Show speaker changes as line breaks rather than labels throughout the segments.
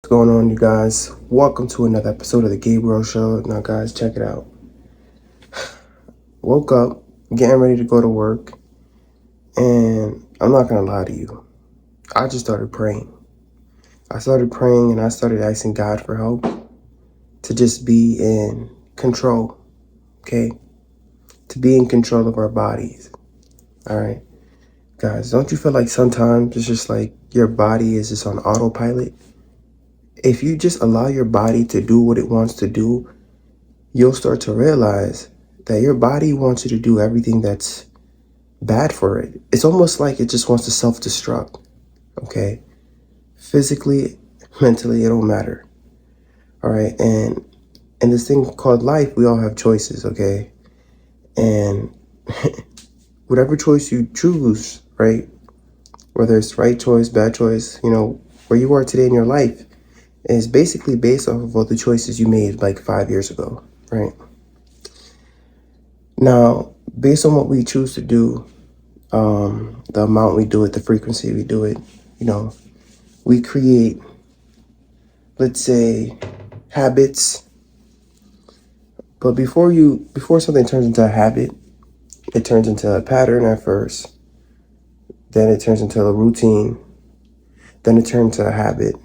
What's going on, you guys? Welcome to another episode of the Gabriel Show. Now, guys, check it out. Woke up, getting ready to go to work, and I'm not gonna lie to you. I just started praying. I started praying and I started asking God for help to just be in control, okay? To be in control of our bodies, all right? Guys, don't you feel like sometimes it's just like your body is just on autopilot? If you just allow your body to do what it wants to do, you'll start to realize that your body wants you to do everything that's bad for it. It's almost like it just wants to self-destruct, okay? Physically, mentally, it don't matter, all right? And in this thing called life, we all have choices, okay? And whatever choice you choose, right? Whether it's right choice, bad choice, where you are today in your life is basically based off of all the choices you made like 5 years ago, right? Now, based on what we choose to do, the amount we do it, the frequency we do it, we create, let's say, habits. But before something turns into a habit, it turns into a pattern at first. Then it turns into a routine. Then it turns into a habit.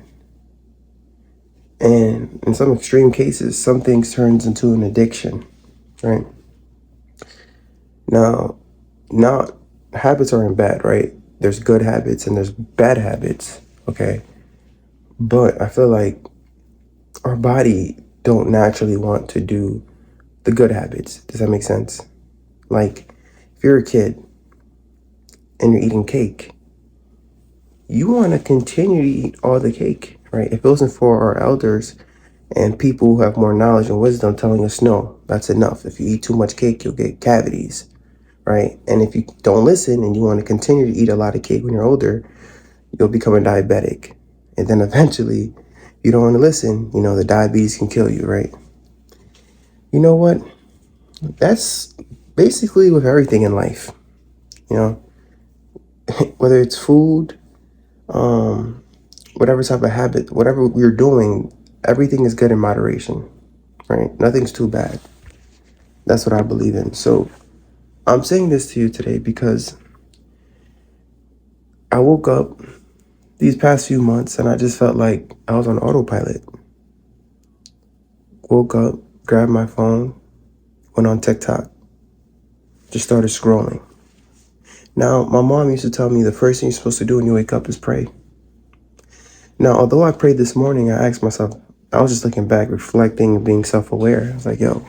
And in some extreme cases, some things turns into an addiction, right? Now, not habits aren't bad, right? There's good habits and there's bad habits, okay? But I feel like our body don't naturally want to do the good habits. Does that make sense? Like, if you're a kid and you're eating cake, you want to continue to eat all the cake, right? If it wasn't for our elders and people who have more knowledge and wisdom telling us, no, that's enough. If you eat too much cake, you'll get cavities, right? And if you don't listen and you want to continue to eat a lot of cake when you're older, you'll become a diabetic. And then eventually, you don't want to listen, the diabetes can kill you, right? You know what? That's basically with everything in life, whether it's food, whatever type of habit, whatever we're doing, everything is good in moderation, right? Nothing's too bad. That's what I believe in. So I'm saying this to you today because I woke up these past few months and I just felt like I was on autopilot. Woke up, grabbed my phone, went on TikTok, just started scrolling. Now, my mom used to tell me the first thing you're supposed to do when you wake up is pray. Now, although I prayed this morning, I asked myself, I was just looking back, reflecting, being self-aware. I was like, yo,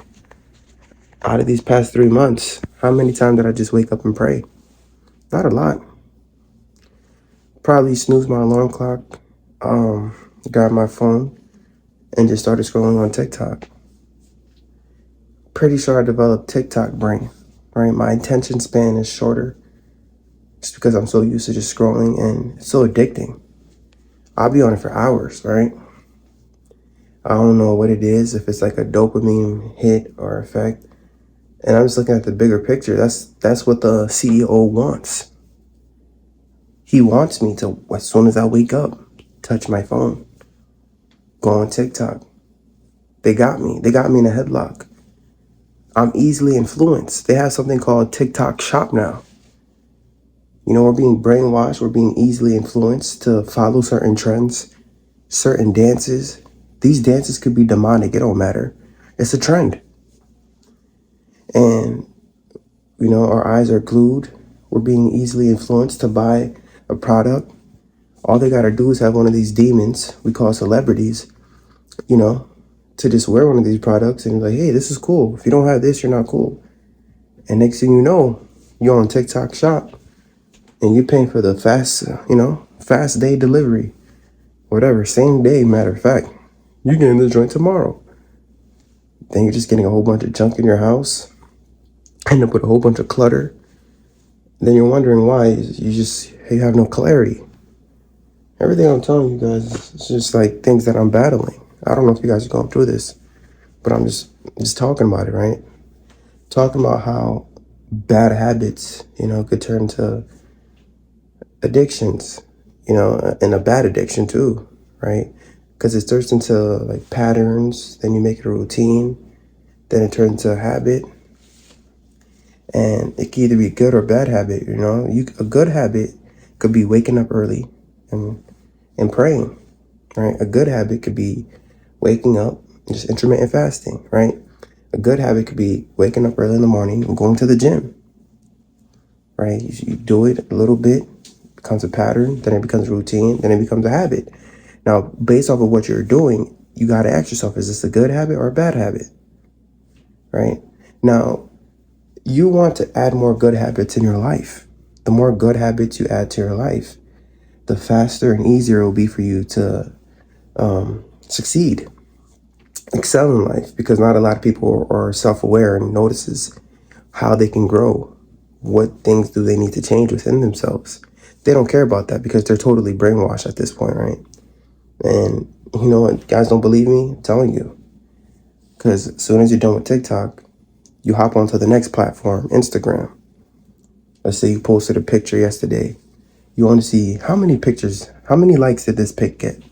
out of these past 3 months, how many times did I just wake up and pray? Not a lot. Probably snoozed my alarm clock, got my phone, and just started scrolling on TikTok. Pretty sure I developed TikTok brain, right? My attention span is shorter just because I'm so used to just scrolling, and it's so addicting. I'll be on it for hours, right? I don't know what it is, if it's like a dopamine hit or effect. And I'm just looking at the bigger picture. That's what the CEO wants. He wants me to, as soon as I wake up, touch my phone, go on TikTok. They got me. They got me in a headlock. I'm easily influenced. They have something called TikTok Shop now. We're being brainwashed. We're being easily influenced to follow certain trends, certain dances. These dances could be demonic. It don't matter. It's a trend. And, our eyes are glued. We're being easily influenced to buy a product. All they got to do is have one of these demons we call celebrities, to just wear one of these products and like, hey, this is cool. If you don't have this, you're not cool. And next thing you know, you're on TikTok Shop and you're paying for the fast day delivery, whatever, same day, matter of fact. You're getting the joint tomorrow. Then you're just getting a whole bunch of junk in your house, end up with a whole bunch of clutter. Then you're wondering why you have no clarity. Everything I'm telling you guys is just like things that I'm battling. I don't know if you guys are going through this, but I'm just talking about it, right? Talking about how bad habits, could turn to addictions, and a bad addiction too, right? because it turns into like patterns, then you make it a routine, then it turns into a habit, and it can either be good or bad habit. A good habit could be waking up early and praying, right? A good habit could be waking up, just intermittent fasting, right? A good habit could be waking up early in the morning and going to the gym, right? You do it a little bit, becomes a pattern, then it becomes a routine, then it becomes a habit. Now, based off of what you're doing, you got to ask yourself, is this a good habit or a bad habit, right? Now, you want to add more good habits in your life. The more good habits you add to your life, the faster and easier it will be for you to succeed, excel in life, because not a lot of people are self-aware and notices how they can grow. What things do they need to change within themselves? They don't care about that because they're totally brainwashed at this point, right? And you know what? Guys don't believe me? I'm telling you. Because as soon as you're done with TikTok, you hop onto the next platform, Instagram. Let's say you posted a picture yesterday. You want to see how many pictures, how many likes did this pic get?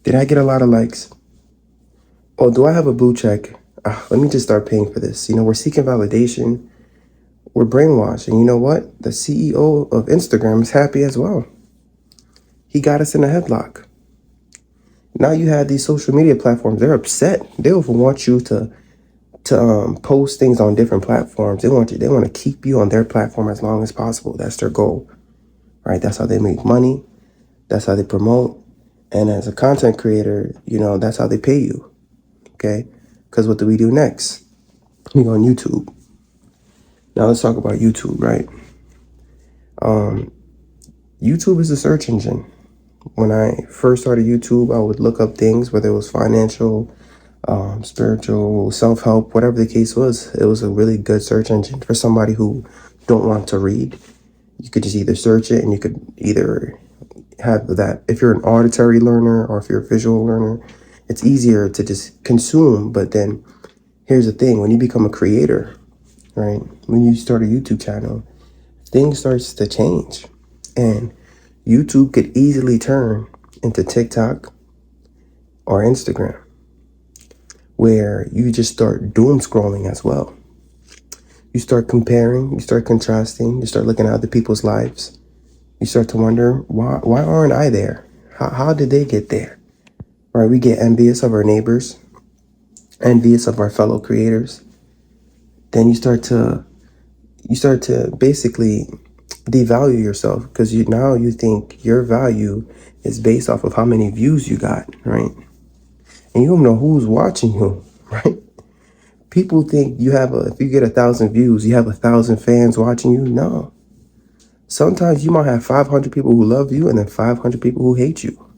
Did I get a lot of likes? Oh, do I have a blue check? Let me just start paying for this. We're seeking validation. We're brainwashed. And you know what? The CEO of Instagram is happy as well. He got us in a headlock. Now you have these social media platforms. They're upset. They don't want you to post things on different platforms. They want to keep you on their platform as long as possible. That's their goal, right? That's how they make money. That's how they promote. And as a content creator, that's how they pay you. Okay? Because what do we do next? We go on YouTube. Now let's talk about YouTube, right? YouTube is a search engine. When I first started YouTube, I would look up things, whether it was financial, spiritual, self-help, whatever the case was. It was a really good search engine for somebody who don't want to read. You could just either search it, and you could either have that. If you're an auditory learner or if you're a visual learner, it's easier to just consume. But then here's the thing: when you become a creator, right? When you start a YouTube channel, things starts to change, and YouTube could easily turn into TikTok or Instagram, where you just start doom scrolling as well. You start comparing, you start contrasting, you start looking at other people's lives. You start to wonder, why aren't I there? How did they get there? Right? We get envious of our neighbors, envious of our fellow creators. Then you start to basically devalue yourself, because now you think your value is based off of how many views you got, right? And you don't know who's watching you, right? People think if you get 1,000 views, you have 1,000 fans watching you. No. Sometimes you might have 500 people who love you and then 500 people who hate you.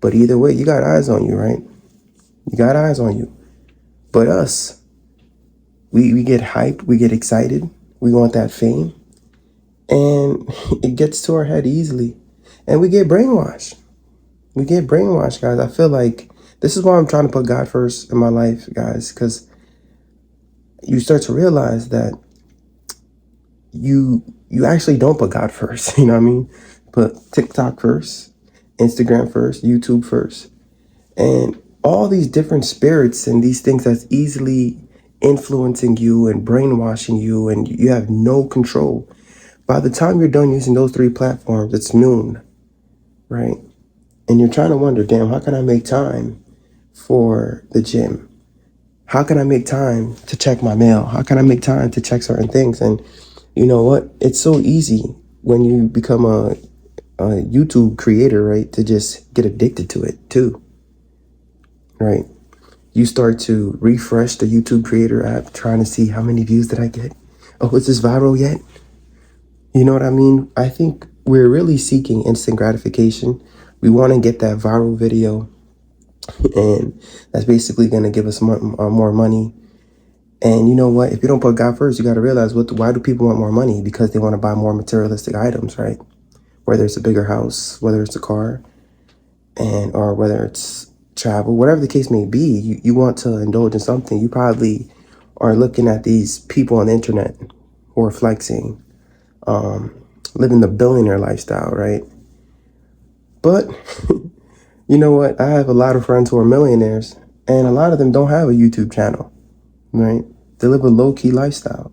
But either way, you got eyes on you, right? You got eyes on you. But us, we get hyped, we get excited, we want that fame, and it gets to our head easily. And we get brainwashed. We get brainwashed, guys. I feel like this is why I'm trying to put God first in my life, guys, because you start to realize that you actually don't put God first. You know what I mean? Put TikTok first, Instagram first, YouTube first. And all these different spirits and these things that's easily influencing you and brainwashing you, and you have no control. By the time you're done using those 3 platforms, it's noon, right? And you're trying to wonder, damn, how can I make time for the gym? How can I make time to check my mail? How can I make time to check certain things? And you know what? It's so easy when you become a YouTube creator, right, to just get addicted to it too, right? You start to refresh the YouTube creator app, trying to see how many views did I get? Oh, is this viral yet? You know what I mean? I think we're really seeking instant gratification. We want to get that viral video, and that's basically going to give us more money. And you know what? If you don't put God first, you got to realize why do people want more money? Because they want to buy more materialistic items, right? Whether it's a bigger house, whether it's a car, or whether it's travel, whatever the case may be, you want to indulge in something. You probably are looking at these people on the internet who are flexing, living the billionaire lifestyle, right? But You know what? I have a lot of friends who are millionaires, and a lot of them don't have a YouTube channel, right? They live a low-key lifestyle.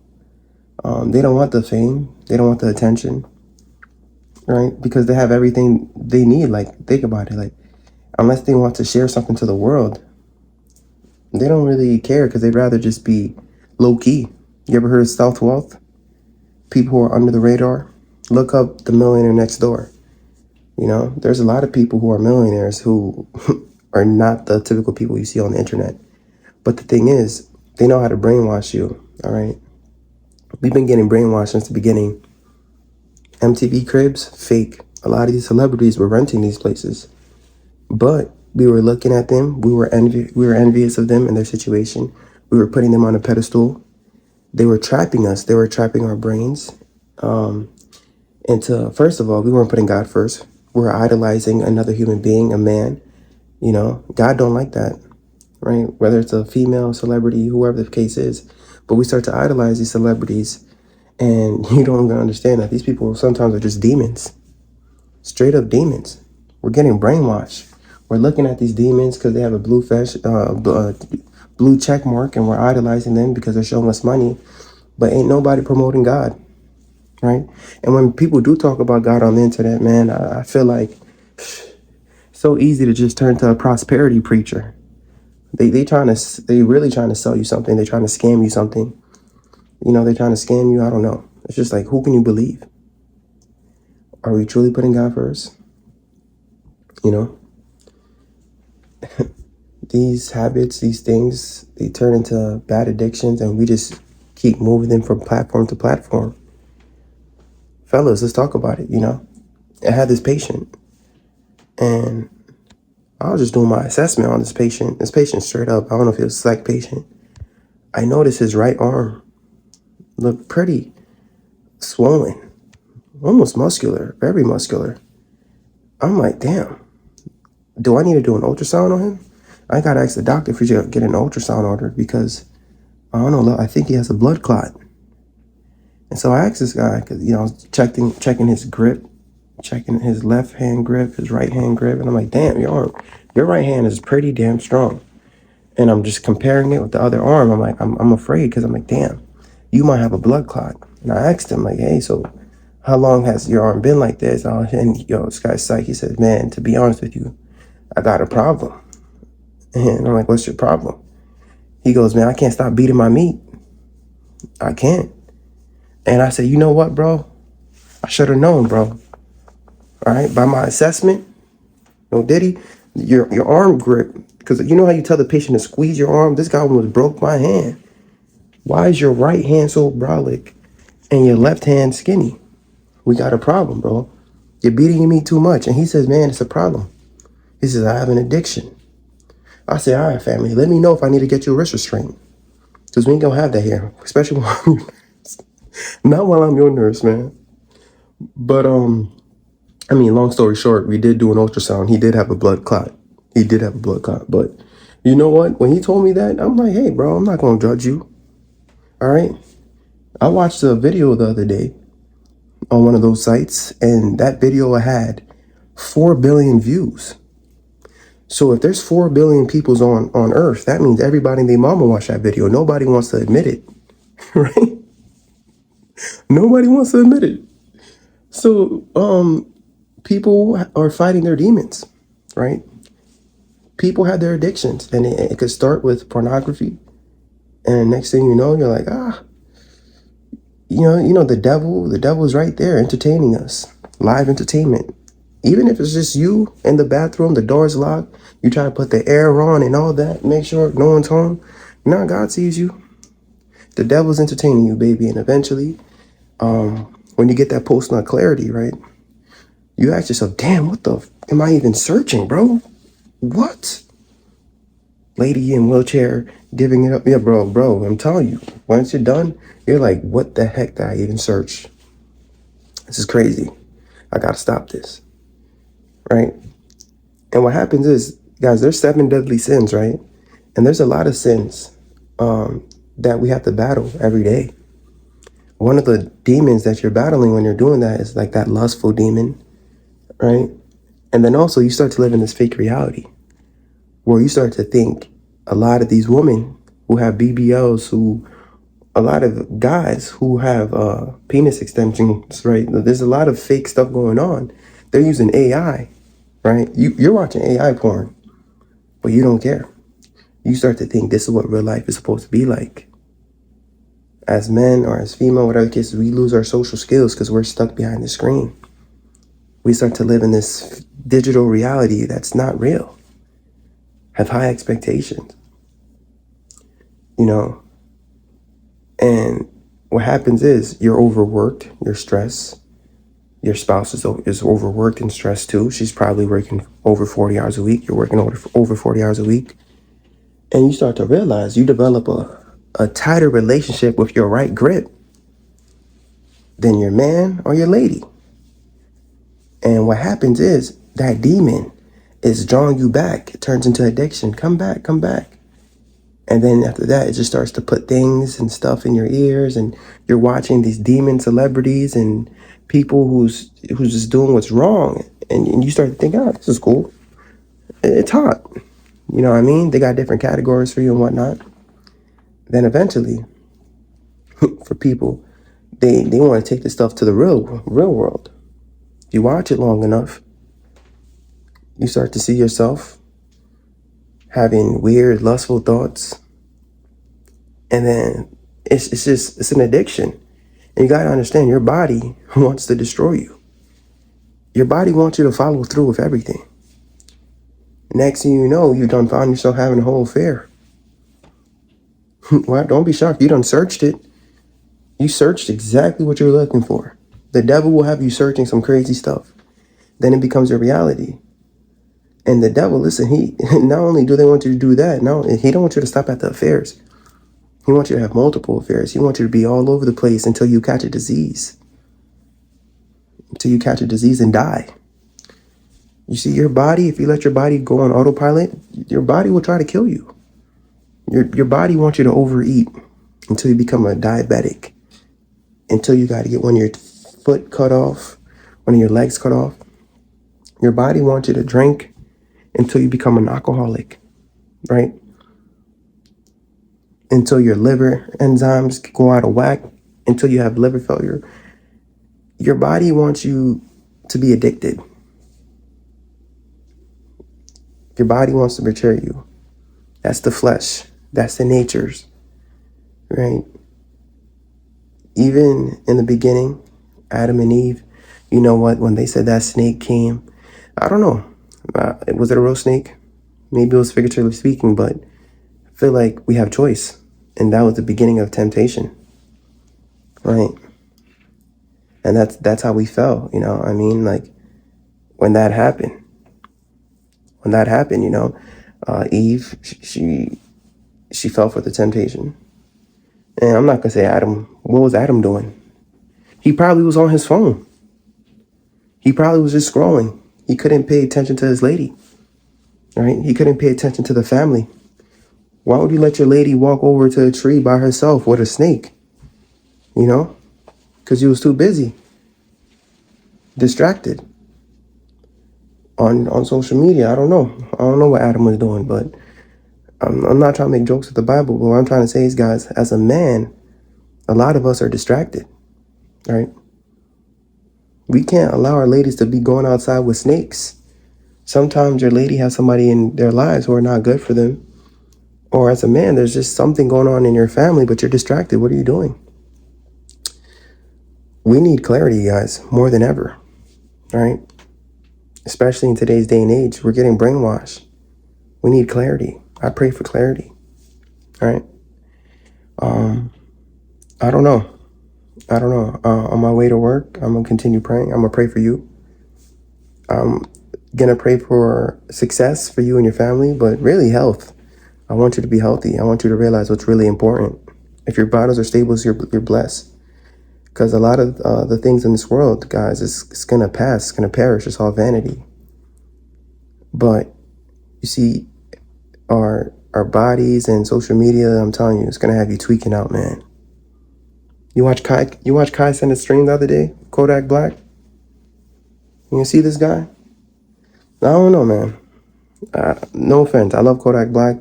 They don't want the fame. They don't want the attention, right? Because they have everything they need. Like, think about it. Like, unless they want to share something to the world, they don't really care because they'd rather just be low-key. You ever heard of stealth wealth? People who are under the radar? Look up the millionaire next door. You know, there's a lot of people who are millionaires who are not the typical people you see on the internet. But the thing is, they know how to brainwash you, all right? We've been getting brainwashed since the beginning. MTV Cribs, fake. A lot of these celebrities were renting these places. But we were looking at them. We were envious of them and their situation. We were putting them on a pedestal. They were trapping us. They were trapping our brains. Into, first of all, we weren't putting God first. We were idolizing another human being, a man. You know, God don't like that, right? Whether it's a female celebrity, whoever the case is. But we start to idolize these celebrities, and you don't even understand that these people sometimes are just demons, straight up demons. We're getting brainwashed. We're looking at these demons because they have a blue check mark, and we're idolizing them because they're showing us money. But ain't nobody promoting God, right? And when people do talk about God on the internet, man, I feel like it's so easy to just turn to a prosperity preacher. They really trying to sell you something. They're trying to scam you something. You know, they're trying to scam you. I don't know. It's just like, who can you believe? Are we truly putting God first? You know, these habits, these things, they turn into bad addictions, and we just keep moving them from platform to platform. Fellas, let's talk about it. You know, I had this patient, and I was just doing my assessment on this patient. This patient straight up, I don't know if it was a psych patient. I noticed his right arm looked pretty swollen, almost muscular, very muscular. I'm like, damn, do I need to do an ultrasound on him? I gotta ask the doctor if we should get an ultrasound ordered because I don't know, I think he has a blood clot. And so I asked this guy, because, you know, I was checking his grip, checking his left hand grip, his right hand grip. And I'm like, damn, your right hand is pretty damn strong. And I'm just comparing it with the other arm. I'm like, I'm afraid because I'm like, damn, you might have a blood clot. And I asked him, like, hey, so how long has your arm been like this? And this guy's psych, he says, man, to be honest with you, I got a problem. And I'm like, what's your problem? He goes, man, I can't stop beating my meat. I can't. And I said, you know what, bro? I should have known, bro. All right, by my assessment, no diddy, your arm grip, because you know how you tell the patient to squeeze your arm? This guy almost broke my hand. Why is your right hand so brolic and your left hand skinny? We got a problem, bro. You're beating me too much. And he says, man, it's a problem. He says, I have an addiction. I say, all right, family, let me know if I need to get you a wrist restraint. Because we ain't going to have that here, especially while I'm your nurse. Not while I'm your nurse, man. But, I mean, long story short, we did do an ultrasound. He did have a blood clot. But you know what? When he told me that, I'm like, hey, bro, I'm not going to judge you. All right? I watched a video the other day on one of those sites, and that video had 4 billion views. So if there's 4 billion people on Earth, that means everybody and their mama watched that video. Nobody wants to admit it, right? Nobody wants to admit it. So, people are fighting their demons, right? People have their addictions, and it could start with pornography. And next thing you know, you're like, the devil is right there entertaining us. Live entertainment. Even if it's just you in the bathroom, the door's locked, you try to put the air on and all that, make sure no one's home. Now God sees you. The devil's entertaining you, baby. And eventually, when you get that post-nut clarity, right, you ask yourself, damn, what the am I even searching, bro? What? Lady in wheelchair giving it up. Yeah, bro, I'm telling you, once you're done, you're like, what the heck did I even search? This is crazy. I gotta stop this, right? And what happens is, guys, there's 7 deadly sins, right? And there's a lot of sins that we have to battle every day. One of the demons that you're battling when you're doing that is like that lustful demon, right? And then also you start to live in this fake reality where you start to think a lot of these women who have BBLs, a lot of guys who have penis extensions, right? There's a lot of fake stuff going on. They're using AI, right? You're watching AI porn, but you don't care. You start to think this is what real life is supposed to be like. As men or as female, whatever the case is, we lose our social skills because we're stuck behind the screen. We start to live in this digital reality that's not real. Have high expectations, and what happens is you're overworked, you're stressed. Your spouse is overworked and stressed too. She's probably working over 40 hours a week. You're working over 40 hours a week. And you start to realize you develop a tighter relationship with your right grip than your man or your lady. And what happens is that demon is drawing you back. It turns into addiction. Come back, come back. And then after that, it just starts to put things and stuff in your ears, and you're watching these demon celebrities and people who's just doing what's wrong. And you start to think, oh, this is cool. It's hot. You know what I mean? They got different categories for you and whatnot. Then eventually, for people, they want to take this stuff to the real world. If you watch it long enough, you start to see yourself having weird, lustful thoughts. And then it's an addiction. And you got to understand, your body wants to destroy you. Your body wants you to follow through with everything. Next thing you know, you done found yourself having a whole affair. Well, don't be shocked. You done searched it. You searched exactly what you're looking for. The devil will have you searching some crazy stuff. Then it becomes your reality. And the devil, listen, he not only do they want you to do that, no, he don't want you to stop at the affairs. He wants you to have multiple affairs. He wants you to be all over the place until you catch a disease. Until you catch a disease and die. You see, your body, if you let your body go on autopilot, your body will try to kill you. Your body wants you to overeat until you become a diabetic. Until you got to get one of your foot cut off, one of your legs cut off. Your body wants you to drink until you become an alcoholic, right? Until your liver enzymes go out of whack, until you have liver failure. Your body wants you to be addicted. Your body wants to betray you. That's the flesh. That's the natures, right? Even in the beginning, Adam and Eve, you know what? When they said that snake came, I don't know. Was it a real snake? Maybe it was figuratively speaking, but I feel like we have choice. And that was the beginning of temptation, right? And that's how we fell, I mean, like when that happened, Eve, she fell for the temptation. And I'm not going to say Adam. What was Adam doing? He probably was on his phone. He probably was just scrolling. He couldn't pay attention to his lady, right? He couldn't pay attention to the family. Why would you let your lady walk over to a tree by herself with a snake? Because you was too busy, distracted on social media. I don't know what Adam was doing, but I'm not trying to make jokes with the Bible, but what I'm trying to say is, guys, as a man, a lot of us are distracted, right? We can't allow our ladies to be going outside with snakes. Sometimes your lady has somebody in their lives who are not good for them. Or as a man, there's just something going on in your family, but you're distracted. What are you doing? We need clarity, guys, more than ever, right? Especially in today's day and age, we're getting brainwashed. We need clarity. I pray for clarity, right? I don't know. On my way to work, I'm going to continue praying. I'm going to pray for you. I'm going to pray for success for you and your family, but really health. I want you to be healthy. I want you to realize what's really important. If your vitals are stable, you're blessed. Because a lot of the things in this world, guys, it's going to pass. It's going to perish. It's all vanity. But you see, our bodies and social media, I'm telling you, it's going to have you tweaking out, man. You watch Kai send a stream the other day? Kodak Black? You see this guy? I don't know, man. No offense. I love Kodak Black,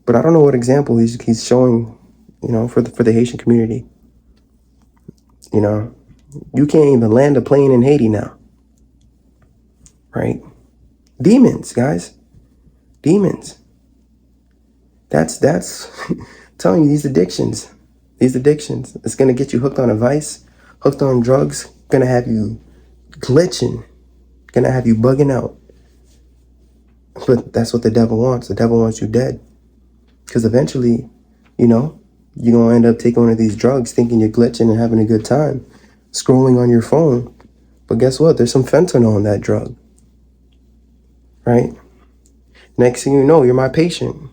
but I don't know what example he's showing, for the Haitian community. You can't even land a plane in Haiti now, right? Demons, guys. Demons. That's telling you these addictions. It's gonna get you hooked on a vice, hooked on drugs, gonna have you glitching, gonna have you bugging out. But that's what the devil wants. The devil wants you dead. Because eventually, you're gonna end up taking one of these drugs thinking you're glitching and having a good time, scrolling on your phone. But guess what? There's some fentanyl in that drug. Right? Next thing you know, you're my patient.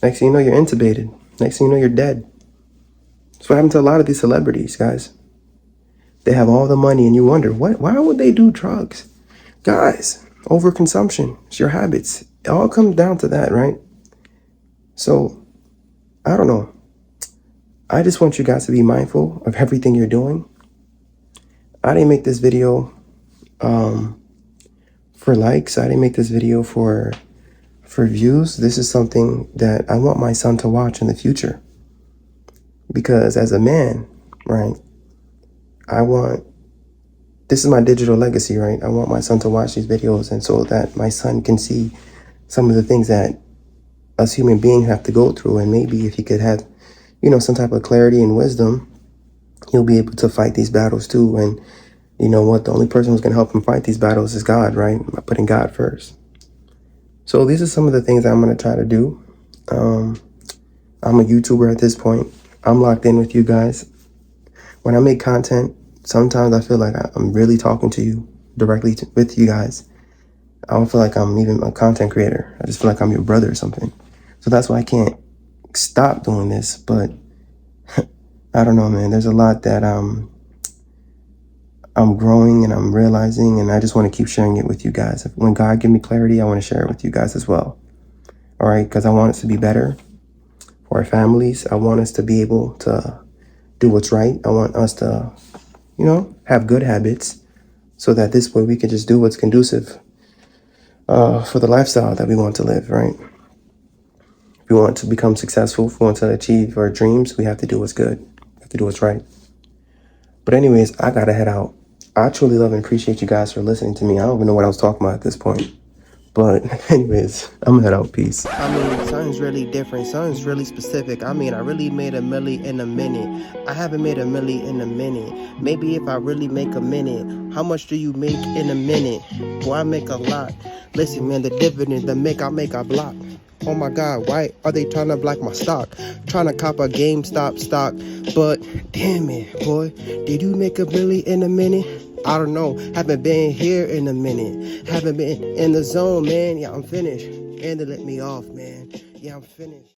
Next thing you know, you're intubated. Next thing you know, you're dead. That's what happened to a lot of these celebrities, guys. They have all the money and you wonder, why would they do drugs? Guys, overconsumption. It's your habits. It all comes down to that, right? So, I don't know. I just want you guys to be mindful of everything you're doing. I didn't make this video for likes. I didn't make this video for views. This is something that I want my son to watch in the future. Because as a man, right, this is my digital legacy, right? I want my son to watch these videos, and so that my son can see some of the things that us human beings have to go through. And maybe if he could have, some type of clarity and wisdom, he'll be able to fight these battles too. And you know what? The only person who's going to help him fight these battles is God, right? By putting God first. So these are some of the things I'm going to try to do. I'm a YouTuber at this point. I'm locked in with you guys. When I make content, sometimes I feel like I'm really talking to you directly with you guys. I don't feel like I'm even a content creator. I just feel like I'm your brother or something. So that's why I can't stop doing this. But I don't know, man. There's a lot that I'm growing and I'm realizing, and I just want to keep sharing it with you guys. When God gives me clarity, I want to share it with you guys as well. All right, because I want us to be better for our families. I want us to be able to do what's right. I want us to, have good habits so that this way we can just do what's conducive for the lifestyle that we want to live, right? If we want to become successful, if we want to achieve our dreams, we have to do what's good. We have to do what's right. But anyways, I gotta head out. I truly love and appreciate you guys for listening to me. I don't even know what I was talking about at this point. But anyways, I'm gonna head out. Peace. I mean, something's really different. Something's really specific. I mean, I really made $1 million in a minute. I haven't made $1 million in a minute. Maybe if I really make a minute. How much do you make in a minute? Well, I make a lot. Listen, man, the dividend, I make a block. Oh my God, why are they trying to block my stock? Trying to cop a GameStop stock. But damn it, boy, did you make $1 million in a minute? I don't know. Haven't been here in a minute. Haven't been in the zone, man. Yeah, I'm finished. And they let me off, man. Yeah, I'm finished.